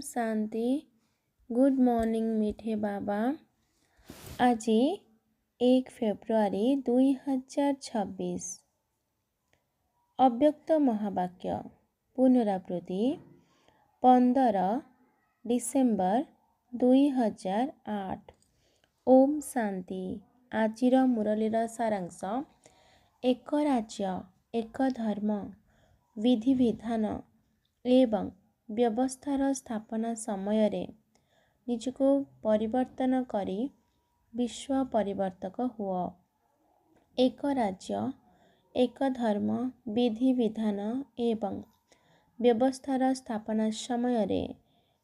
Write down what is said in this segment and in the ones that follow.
शांति। Good morning मीठे बाबा। आज 1 February 2026। अव्यक्त महावाक्य पुनरावृत्ति 15 डिसेम्बर 2008। ओम शांति। आजिर मुरलीर सारांश एक राज्य एक धर्म विधि विधान एवं व्यवस्थार स्थापना समय रे निजको परिवर्तन करी विश्व परिवर्तक हुआ। एक राज्य एक धर्म विधि विधान एवं व्यवस्थार स्थापना समय रे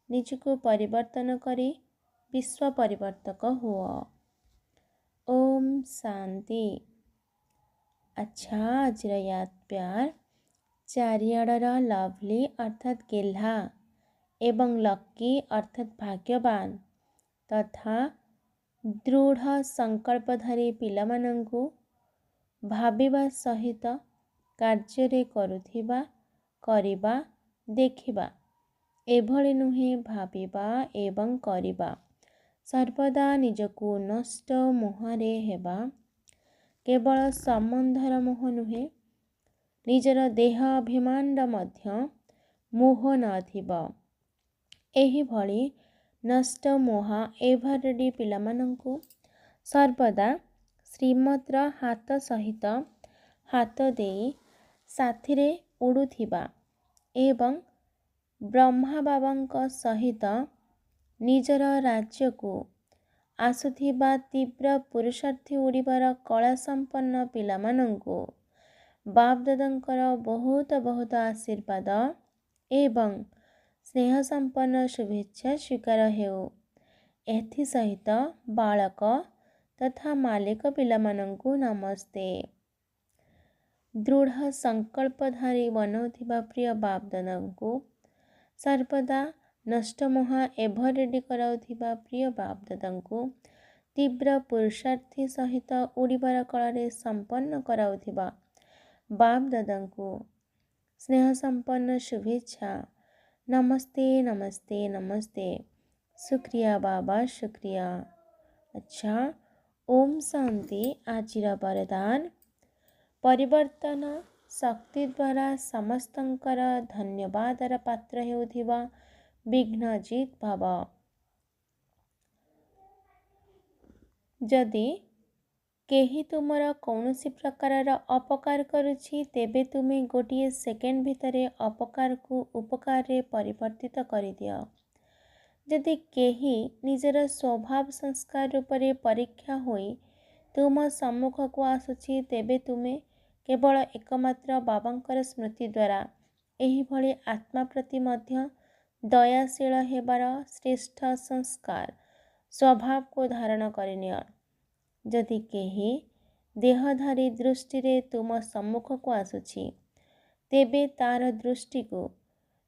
निजको परिवर्तन करी विश्व परिवर्तक हुआ। ओम शांति। अच्छा आजिर याद प्यार चारिआडर लवली अर्थात गेल्हा एवं लक्की अर्थात भाग्यवान तथा दृढ़ संकल्पधारी पिलामानंकु भाविबा सहित कार्य करुथिबा करिबा देखिबा एभଳି नुहे भाविबा एवं करिबा सर्वदा निजको नष्ट मोहरे हेबा केवल संबंधर मोह नुहे निजर देह अभिमान मध्य मोह नथिब एही भली नष्ट मोह एभरडी पिलामानंकु सर्वदा श्रीमद्र हाथ सहित हाथ देई साथिरे उड़ुथिबा एवं ब्रह्मा बाबांक सहित निजर राज्य को आसुथिबा तीव्र पुरुषार्थी उड़िबार कला संपन्न पिलामानंकु बाप दादांकर बहुत बहुत आशीर्वाद एवं स्नेह संपन्न शुभेच्छा स्वीकार हेउ। एथि सहित बालक तथा मालिक पिलामानंकु नमस्ते। दृढ़ संकल्पधारी बनौथिबा प्रिय बाप दादांकु सर्वदा नष्ट मोह एभरेडी कराउथिबा प्रिय बाप दादांकु तीव्र पुरुषार्थी सहित उड़िबार कलारे संपन्न कराउथिबा बाप दादांकु स्नेह संपन्न शुभेच्छा नमस्ते नमस्ते नमस्ते। शुक्रिया बाबा शुक्रिया। अच्छा ओम शांति। आजिर वरदान परिवर्तन शक्ति द्वारा समस्तंकर धन्यवादर पात्र हेउथिबा विघ्नजित भव। जदि केही तुमर कौनसी प्रकारर अपकार करुछि तेबे तुमे गोटिए सेकेंड भितरे अपकार को उपकार रे परिवर्तित करिदियो। जदि केही निजर स्वभाव संस्कार रूपरे परीक्षा होई तुम सम्मुख को आसुछि तेबे तुमे केवल एकमात्र बाबांकर स्मृति द्वारा एही भली आत्मा प्रति मध्य दयाशील हेबार श्रेष्ठ संस्कार स्वभाव को धारण करिनियो। जदि केही देहधारी दृष्टि रे तुम सम्मुख को आसुछि तेबे तार दृष्टि को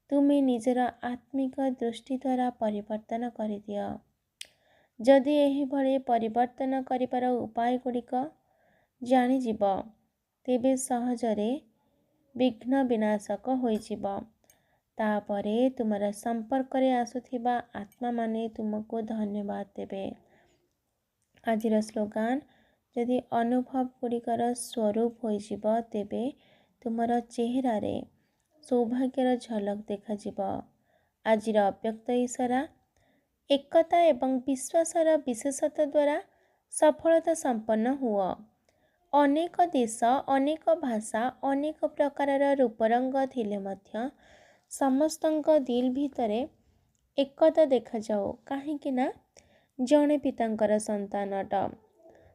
तुमे निजर आत्मिक दृष्टि द्वारा परिवर्तन करिदियो। जदि एही भली परिवर्तन करिबार उपाय गुड़िक जानिजिब तेबे सहजरे विघ्न विनाशक होइजिब। तापरे तुमर संपर्क रे आसुथिबा आत्मा माने तुमको धन्यवाद देबे। आजिर स्लोगान जदि अनुभव गुड़िकर स्वरूप होइजिब तेबे तुमर चेहरा रे सौभाग्यर झलक देखाजिब। आजिर अव्यक्त इशारा एकता एवं विश्वासर विशेषता द्वारा सफलता संपन्न हुआ। अनेक देश अनेक भाषा अनेक प्रकारर रूपरंग थिले मध्य समस्तंक दिल भितरे एकता देखा जाओ काहेकि ना जणे पितांकर संतान अट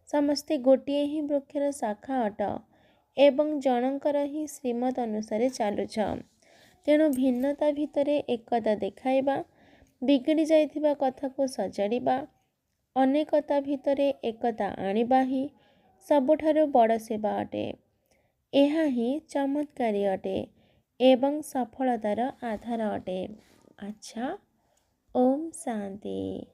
समस्ते गोटिए ही वृक्षर शाखा अट एवं जनकर ही श्रीमत अनुसारे चालुछ। तेणु भिन्नता भितरे एकता देखाइबा बिगड़ी जाइथिबा कथा को सजाड़िबा अनेकता भितरे एकता आनिबा ही सबुठारु बड़ सेवा अटे। एहा ही चमत्कारी अटे एवं सफलतार आधार अटे। अच्छा ओम शांति।